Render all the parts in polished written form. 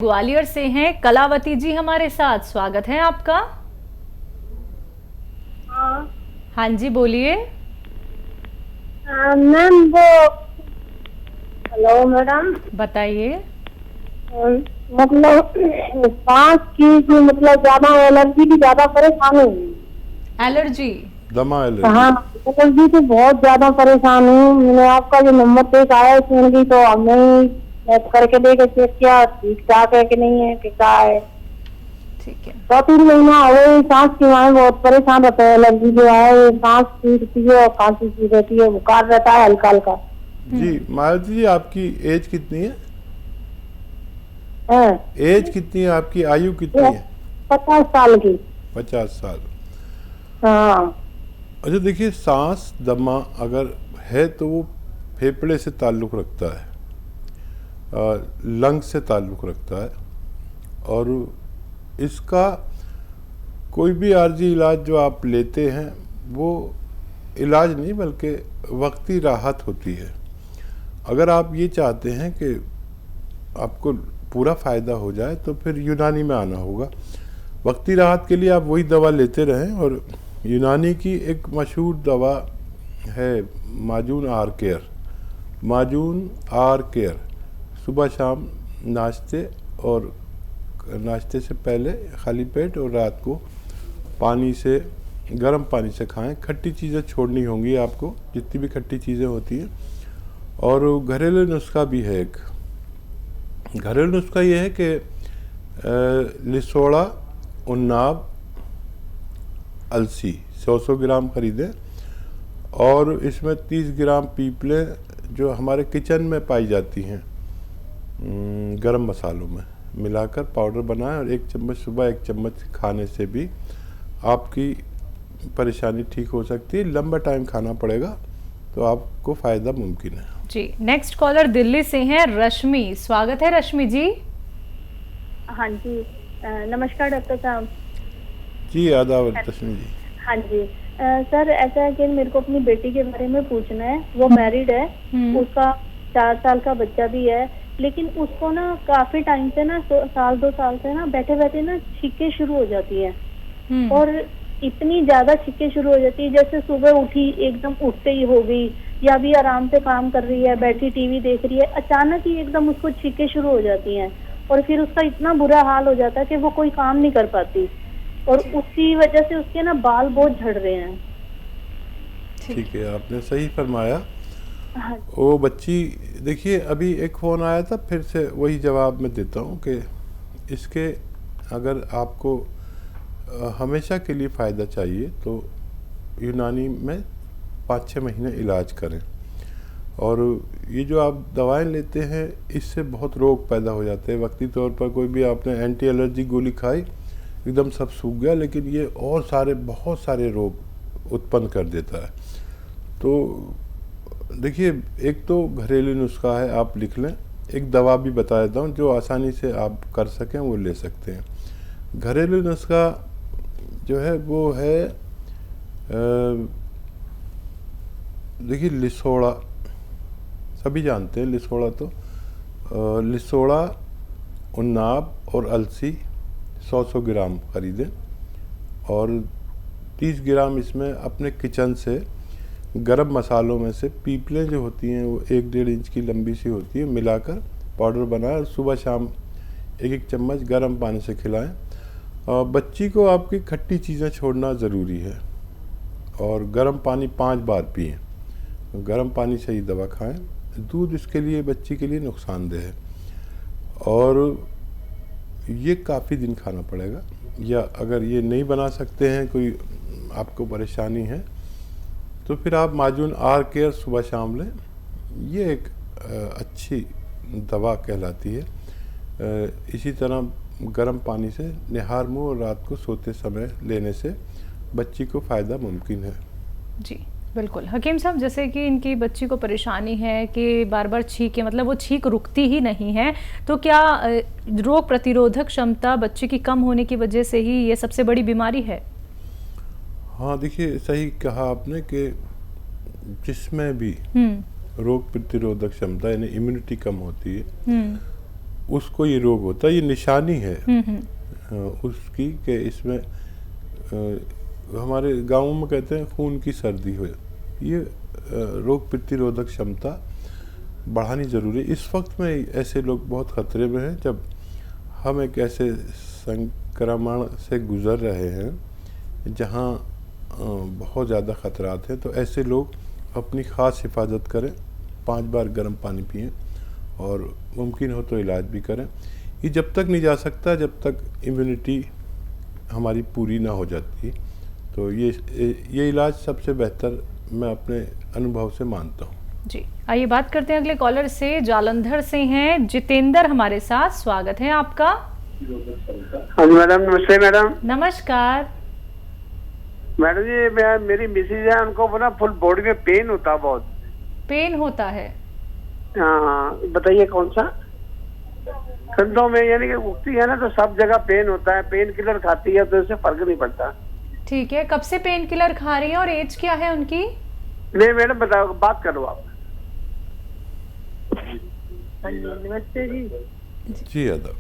ग्वालियर से हैं कलावती जी हमारे साथ। स्वागत है आपका। हाँ। हाँ जी बोलिए। मैम वो हेलो मैडम। बताइए। मतलब सांस की जो मतलब ज्यादा एलर्जी की ज्यादा परेशानी है। एलर्जी। दमा एलर्जी। हाँ, एलर्जी से बहुत ज्यादा परेशान हूँ। मैंने आपका जो नंबर देख आया सुन की तो हमने नेट करके देखे चेक किया, ठीक ठाक है कि नहीं है कि क्या है। ठीक है। 2-3 महीना हो गए, सांस की माए बहुत परेशान रहता है। एलर्जी जो है सांस छूटती है और खांसी सी रहती है, बुखार रहता है हल्का हल्का। जी मालती जी, आपकी एज कितनी है? है एज कितनी है आपकी? आयु कितनी है? 50 साल की। 50 साल। हाँ। अच्छा देखिए, सांस दमा अगर है तो वो फेफड़े से ताल्लुक़ रखता है, लंग से ताल्लुक़ रखता है। और इसका कोई भी आर्जी इलाज जो आप लेते हैं वो इलाज नहीं बल्कि वक्ती राहत होती है। अगर आप ये चाहते हैं कि आपको पूरा फ़ायदा हो जाए तो फिर यूनानी में आना होगा। वक्ती राहत के लिए आप वही दवा लेते रहें। और यूनानी की एक मशहूर दवा है माजून आर केयर। माजून आर केयर सुबह शाम नाश्ते से पहले खाली पेट और रात को गर्म पानी से खाएं। खट्टी चीज़ें छोड़नी होंगी आपको, जितनी भी खट्टी चीज़ें होती हैं। और घरेलू नुस्खा भी है एक। घरेलू नुस्खा ये है कि लिसोड़ा, उन्नाब, अलसी 100 ग्राम खरीदें और इसमें 30 ग्राम पीपलें जो हमारे किचन में पाई जाती हैं गरम मसालों में मिलाकर पाउडर बनाएं। और 1 चम्मच सुबह, 1 चम्मच खाने से भी आपकी परेशानी ठीक हो सकती है। लंबा टाइम खाना पड़ेगा तो आपको फ़ायदा मुमकिन है। जी नेक्स्ट कॉलर दिल्ली से हैं रश्मि। स्वागत है रश्मि जी। हाँ जी, नमस्कार डॉक्टर साहब। जी आदाब रश्मि जी। हाँ जी, सर ऐसा है कि मेरे को अपनी बेटी के बारे में पूछना है। वो मैरिड है, उसका 4 साल का बच्चा भी है, लेकिन उसको ना काफी टाइम से ना 1-2 साल से ना बैठे बैठे ना छींकें शुरू हो जाती है। और इतनी ज्यादा छींकें शुरू हो जाती है जैसे सुबह उठी एकदम उठते ही हो गई, या भी आराम से काम कर रही है, बैठी टीवी देख रही है, अचानक ही एकदम उसको छींकें शुरू हो जाती हैं। और फिर उसका इतना बुरा हाल हो जाता है कि वो कोई काम नहीं कर पाती और उसी वजह से उसके ना बाल बहुत झड़ रहे हैं। ठीक है, आपने सही फरमाया। हाँ। वो बच्ची, देखिए अभी एक फ़ोन आया था, फिर से वही जवाब मैं देता हूँ कि इसके अगर आपको हमेशा के लिए फ़ायदा चाहिए तो यूनानी में 5-6 महीने इलाज करें। और ये जो आप दवाएं लेते हैं इससे बहुत रोग पैदा हो जाते हैं। वक्ती तौर पर कोई भी आपने एंटी एलर्जी गोली खाई, एकदम सब सूख गया, लेकिन ये और बहुत सारे रोग उत्पन्न कर देता है। तो देखिए, एक तो घरेलू नुस्खा है, आप लिख लें। एक दवा भी बता देता हूँ जो आसानी से आप कर सकें, वो ले सकते हैं। घरेलू नुस्खा जो है वो है देखिए लिसोड़ा, सभी जानते हैं लिसोड़ा। तो लिसोड़ा, उन्नाब और अलसी 100 ग्राम खरीदें और 30 ग्राम इसमें अपने किचन से गरम मसालों में से पीपलें जो होती हैं वो 1-1.5 इंच की लंबी सी होती है, मिलाकर पाउडर बनाएं और सुबह शाम 1-1 चम्मच गर्म पानी से खिलाएं। और बच्ची को आपकी खट्टी चीज़ें छोड़ना ज़रूरी है और गर्म पानी 5 बार पिएं। गर्म पानी से ही दवा खाएं। दूध इसके लिए, बच्ची के लिए नुकसानदेह है और ये काफ़ी दिन खाना पड़ेगा। या अगर ये नहीं बना सकते हैं, कोई आपको परेशानी है, तो फिर आप माजून आर केयर सुबह शाम लें। ये एक अच्छी दवा कहलाती है। इसी तरह गर्म पानी से निहार मुँह और रात को सोते समय लेने से बच्ची को फ़ायदा मुमकिन है। जी बिल्कुल हकीम साहब, जैसे कि इनकी बच्ची को परेशानी है कि बार बार छींके, मतलब वो छींक रुकती ही नहीं है, तो क्या रोग प्रतिरोधक क्षमता बच्चे की कम होने की वजह से ही ये सबसे बड़ी बीमारी है? हाँ देखिए, सही कहा आपने कि जिसमें भी रोग प्रतिरोधक क्षमता यानी इम्यूनिटी कम होती है उसको ये रोग होता है, ये निशानी है उसकी कि इसमें हमारे गाँव में कहते हैं खून की सर्दी हो। ये रोग प्रतिरोधक क्षमता बढ़ानी ज़रूरी है। इस वक्त में ऐसे लोग बहुत ख़तरे में हैं जब हम एक ऐसे संक्रमण से गुज़र रहे हैं जहाँ बहुत ज़्यादा ख़तरात हैं। तो ऐसे लोग अपनी ख़ास हिफाजत करें, 5 बार गर्म पानी पिएं और मुमकिन हो तो इलाज भी करें। ये जब तक नहीं जा सकता जब तक इम्यूनिटी हमारी पूरी ना हो जाती। तो ये इलाज सबसे बेहतर मैं अपने अनुभव से मानता हूँ। जी, आइए बात करते हैं अगले कॉलर से। जालंधर से हैं जितेंद्र हमारे साथ, स्वागत है आपका। हाँ जी मैडम, नमस्ते मैडम। नमस्कार मैडम जी, मेरी मिसेज है, उनको ना फुल बॉडी में पेन होता है, बहुत पेन होता है। हाँ, बताइए कौन सा? कंधों में, यानी कि उठती है ना तो सब जगह पेन होता है। पेन किलर खाती है तो इससे फर्क नहीं पड़ता। ठीक है, कब से पेन किलर खा रही है और एज क्या है उनकी? नहीं मैडम, बताओ, बात करो आप। नमस्ते जी। जी अदा,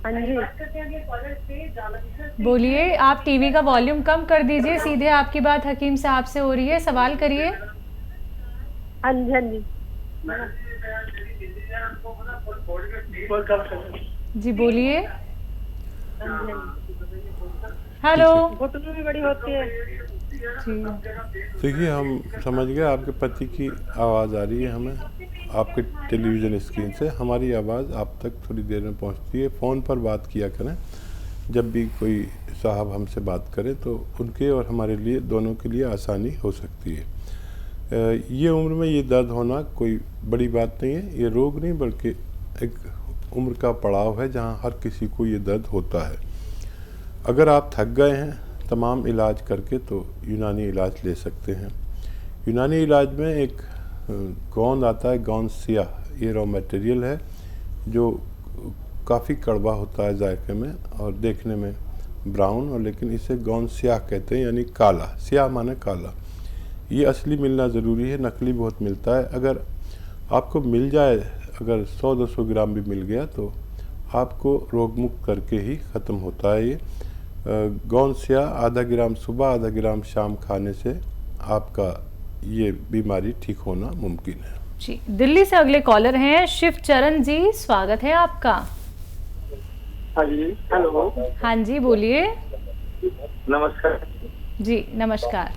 हाँ जी, बोलिए, आप टीवी का वॉल्यूम कम कर दीजिए, सीधे आपकी बात हकीम साहब से हो रही है, सवाल करिए। हाँ जी, हाँ जी। जी बोलिए। हेलो। घुटनों भी बड़ी होती है। जी देखिए हम समझ गए आपके पति की आवाज़ आ रही है हमें आपके टेलीविज़न स्क्रीन से। हमारी आवाज़ आप तक थोड़ी देर में पहुंचती है। फ़ोन पर बात किया करें जब भी कोई साहब हमसे बात करे, तो उनके और हमारे लिए, दोनों के लिए आसानी हो सकती है। ये उम्र में ये दर्द होना कोई बड़ी बात नहीं है। ये रोग नहीं बल्कि एक उम्र का पड़ाव है जहाँ हर किसी को ये दर्द होता है। अगर आप थक गए हैं तमाम इलाज करके तो यूनानी इलाज ले सकते हैं। यूनानी इलाज में एक गोंद आता है, गोंद सियाह। ये रॉ मटेरियल है जो काफ़ी कड़वा होता है जायके में और देखने में ब्राउन, और लेकिन इसे गोंद सियाह कहते हैं, यानी काला। सियाह माने काला। ये असली मिलना ज़रूरी है, नकली बहुत मिलता है। अगर आपको मिल जाए, अगर 100-200 ग्राम भी मिल गया तो आपको रोग मुक्त करके ही ख़त्म होता है। ये गोंद सियाह आधा ग्राम सुबह, आधा ग्राम शाम खाने से आपका ये बीमारी ठीक होना मुमकिन है। जी, दिल्ली से अगले कॉलर हैं शिवचरण जी, स्वागत है आपका। हाँ जी, हेलो। हाँ जी, बोलिए। नमस्कार जी नमस्कार।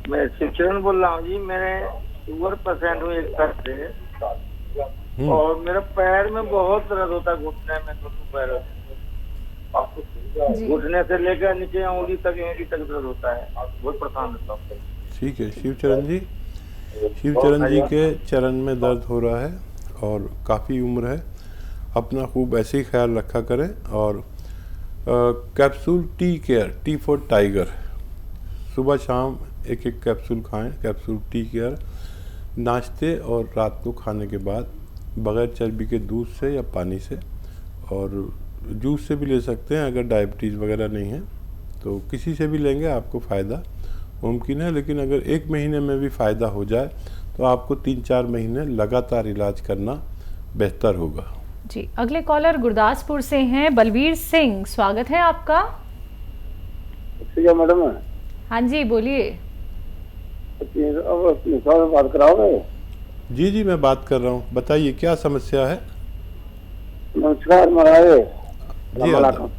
मैं शिवचरण बोल रहा हूँ जी। मेरे शुगर पेशेंट हूँ एक साल से, और मेरे पैर में बहुत दर्द होता है, घुटने में, दोनों पैरों में, घुटने से लेकर नीचे उंगली तक दर्द होता है। बहुत परेशान होता हूँ। ठीक है शिवचरण जी, शिवचरण जी के चरण में दर्द हो रहा है और काफ़ी उम्र है। अपना खूब ऐसे ही ख्याल रखा करें और capsule tea care, T for tiger, सुबह शाम एक कैप्सूल खाएं। कैप्सूल टी केयर नाश्ते और रात को खाने के बाद बग़ैर चर्बी के दूध से या पानी से, और जूस से भी ले सकते हैं अगर डायबिटीज़ वगैरह नहीं है तो किसी से भी लेंगे आपको फ़ायदा मुमकिन है। लेकिन अगर 1 महीने में भी फ़ायदा हो जाए तो आपको 3-4 महीने लगातार इलाज करना बेहतर होगा। जी, अगले कॉलर गुरदासपुर से हैं बलवीर सिंह, स्वागत है आपका। ठीक है मैडम। हाँ जी, बोलिए। अब बात कराओगे? जी जी, मैं बात कर रहा हूँ, बताइए क्या समस्या है। नमस्कार महाराज जी आदाब।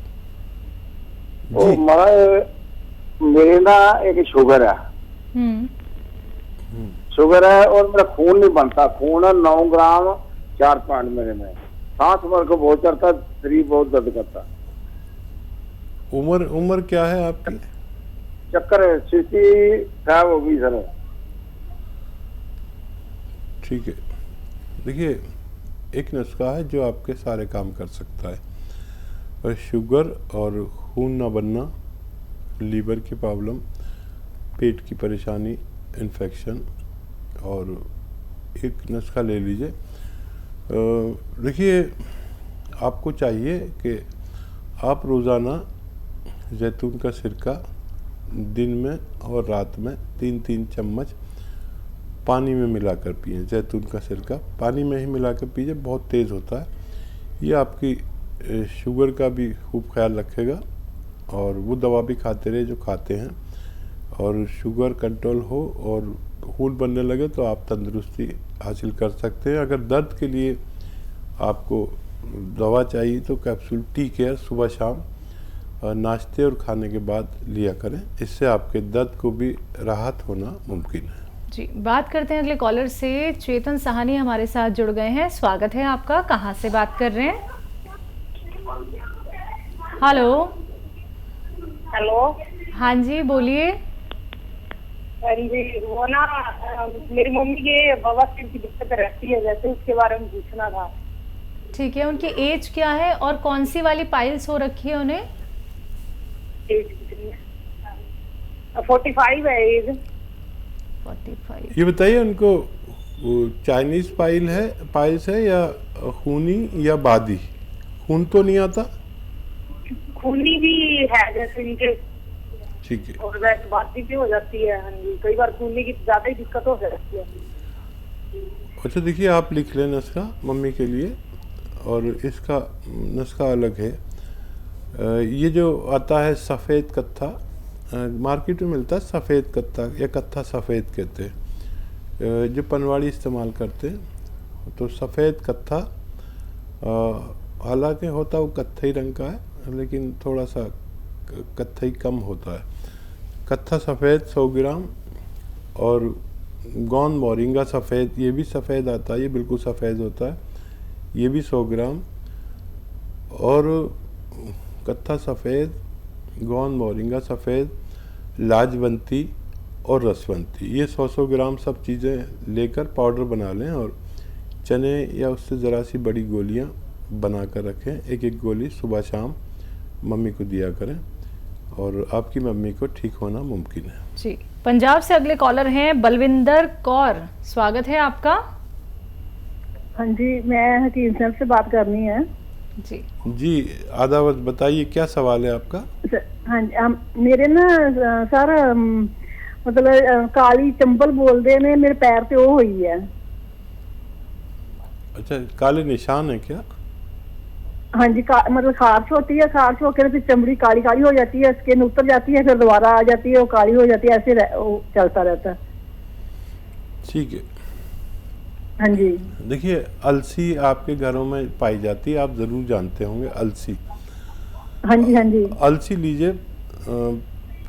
जी महाराज, मेरे ना एक शुगर है। शुगर है और मेरा खून नहीं बनता। खून है 9 ग्राम 4 पॉइंट मेरे में। सांस मेरे को बहुत चढ़ता, शरीर बहुत दर्द करता। उम्र क्या है आपकी? चक्कर है, 65 हो गई सर। ठीक है, देखिए एक नुस्खा है जो आपके सारे काम कर सकता है। और शुगर और खून ना बनना, लीवर की प्रॉब्लम, पेट की परेशानी, इन्फेक्शन, और एक नुस्खा ले लीजिए। देखिए आपको चाहिए कि आप रोज़ाना जैतून का सिरका दिन में और रात में 3-3 चम्मच पानी में मिलाकर पिए। जैतून का सिरका पानी में ही मिलाकर पीजिए, बहुत तेज़ होता है। ये आपकी शुगर का भी खूब ख्याल रखेगा और वो दवा भी खाते रहे जो खाते हैं, और शुगर कंट्रोल हो और खून बनने लगे तो आप तंदुरुस्ती हासिल कर सकते हैं। अगर दर्द के लिए आपको दवा चाहिए तो कैप्सूल टी केयर सुबह शाम नाश्ते और खाने के बाद लिया करें, इससे आपके दर्द को भी राहत होना मुमकिन है। जी, बात करते हैं अगले कॉलर से। चेतन साहनी हमारे साथ जुड़ गए हैं, स्वागत है आपका। कहाँ से बात कर रहे हैं? हेलो। हेलो। हाँ जी, बोलिए। जी, वो ना मेरी मम्मी के बवासीर की दिक्कत रहती है, जैसे उसके बारे में पूछना था। ठीक है, उनकी एज क्या है और कौन सी वाली पाइल्स हो रखी है उन्हें? 45 है एज। 45। ये बताइए उनको चाइनीज पाइल्स है या खूनी या बादी? खून तो नहीं आता? खूनी भी है जैसे इनके, ठीक है। और वैसे बादी भी हो जाती है। हाँ जी, कई बार खूनी की ज्यादा ही दिक्कत हो जाती है। अच्छा, देखिए आप लिख लें नुस्खा मम्मी के लिए, और इसका नुस्खा अलग है। ये जो आता है सफ़ेद कत्था, मार्केट में मिलता है सफ़ेद कत्था या कत्था सफ़ेद कहते हैं, जो पनवाड़ी इस्तेमाल करते हैं। तो सफ़ेद कत्था हालांकि होता वो कत्थई रंग का है, लेकिन थोड़ा सा कत्थई कम होता है। कत्था सफ़ेद 100 ग्राम, और गौन मोरिंगा सफ़ेद, ये भी सफ़ेद आता है, ये बिल्कुल सफ़ेद होता है, ये भी 100 ग्राम। और कत्था सफ़ेद, गौन मोरिंगा सफ़ेद, लाजवंती और रसवंती, ये 100 ग्राम सब चीज़ें लेकर पाउडर बना लें, और चने या उससे ज़रा सी बड़ी गोलियां बना कर रखें। एक एक गोली सुबह शाम मम्मी को दिया करें, और आपकी मम्मी को ठीक होना मुमकिन है। जी, पंजाब से अगले कॉलर हैं बलविंदर कौर, स्वागत है आपका। हाँ जी, मैं हकीम साहब से बात करनी है। जी आदावत बताइए क्या सवाल है आपका? हाँ जी, मेरे ना सर मतलब काली चंबल बोलते ने, मेरे पैर पे वो हुई है। अच्छा, काले निशान है क्या? हाँ जी, मतलब खारिश होती है, खारिश होकर फिर चमड़ी काली काली हो जाती है, स्किन उतर जाती है, फिर दोबारा आ जाती है, वो काली हो जाती है, ऐसे वो चलता रहता है। ठीक है। हाँ जी। देखिए, अलसी आपके घरों में पाई जाती है, आप ज़रूर जानते होंगे अलसी। हाँ जी, हाँ जी। अलसी लीजिए,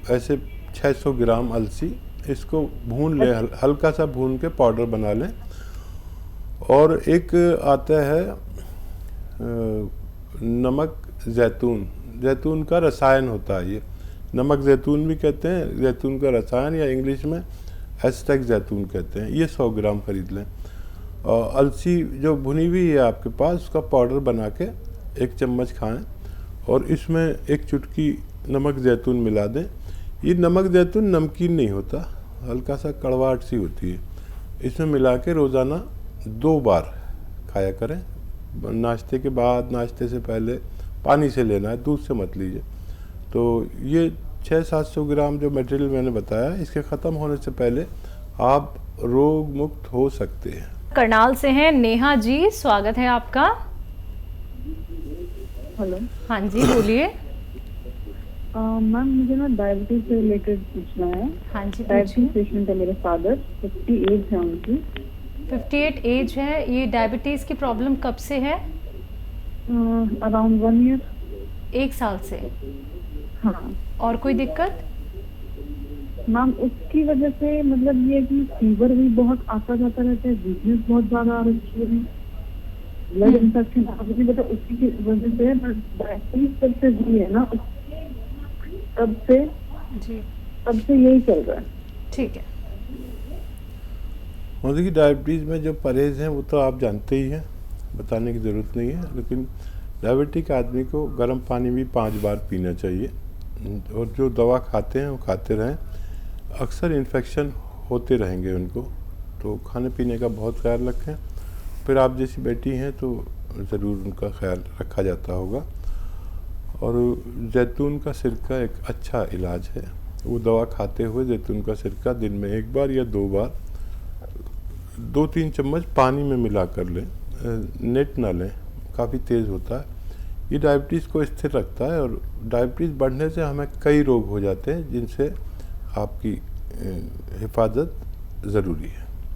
ऐसे 600 ग्राम अलसी, इसको भून लें, हल्का सा भून के पाउडर बना लें। और एक आता है नमक जैतून, जैतून का रसायन होता है, ये नमक जैतून भी कहते हैं, जैतून का रसायन, या इंग्लिश में एस्टेक जैतून कहते हैं, ये 100 ग्राम खरीद लें। और अलसी जो भुनी हुई है आपके पास, उसका पाउडर बना के 1 चम्मच खाएं, और इसमें 1 चुटकी नमक जैतून मिला दें। ये नमक जैतून नमकीन नहीं होता, हल्का सा कड़वाहट सी होती है। इसमें मिला के रोज़ाना 2 बार खाया करें, नाश्ते के बाद, नाश्ते से पहले पानी से लेना है, दूध से मत लीजिए। तो ये 600-700 ग्राम जो मटेरियल मैंने बताया, इसके ख़त्म होने से पहले आप रोग मुक्त हो सकते हैं। करनाल से हैं नेहा जी, स्वागत है आपका। हेलो। हाँ जी, बोलिए। मैम, मुझे ना डायबिटीज से रिलेटेड पूछना है। हाँ जी, डायबिटीज पेशेंट है मेरे फादर, 58 है उनकी। 58 एज है। ये डायबिटीज की प्रॉब्लम कब से है? Around 1 year. 1 साल से? हाँ। और कोई दिक्कत? मैम, उसकी वजह से मतलब ये कि फीवर भी बहुत आता जाता रहता है, वीकनेस बहुत ज्यादा आ रही है, ब्लड इन्फेक्शन आपने बता, उसी की वजह से डायबिटीज तब से हुई है ना, तब से यही चल रहा है। ठीक है। और देखिए, डायबिटीज़ में जो परहेज़ हैं वो तो आप जानते ही हैं, बताने की ज़रूरत नहीं है, लेकिन डायबिटिक आदमी को गर्म पानी भी 5 बार पीना चाहिए, और जो दवा खाते हैं वो खाते रहें। अक्सर इन्फेक्शन होते रहेंगे उनको, तो खाने पीने का बहुत ख्याल रखें। फिर आप जैसी बेटी हैं तो ज़रूर उनका ख्याल रखा जाता होगा। और जैतून का सिरका एक अच्छा इलाज है, वो दवा खाते हुए जैतून का सिरका दिन में 1 बार या 2 बार 2-3 चम्मच पानी में मिला कर लें, नेट ना लें, काफ़ी तेज़ होता है। ये डायबिटीज़ को स्थिर रखता है और डायबिटीज़ बढ़ने से हमें कई रोग हो जाते हैं जिनसे आपकी हिफाजत ज़रूरी है।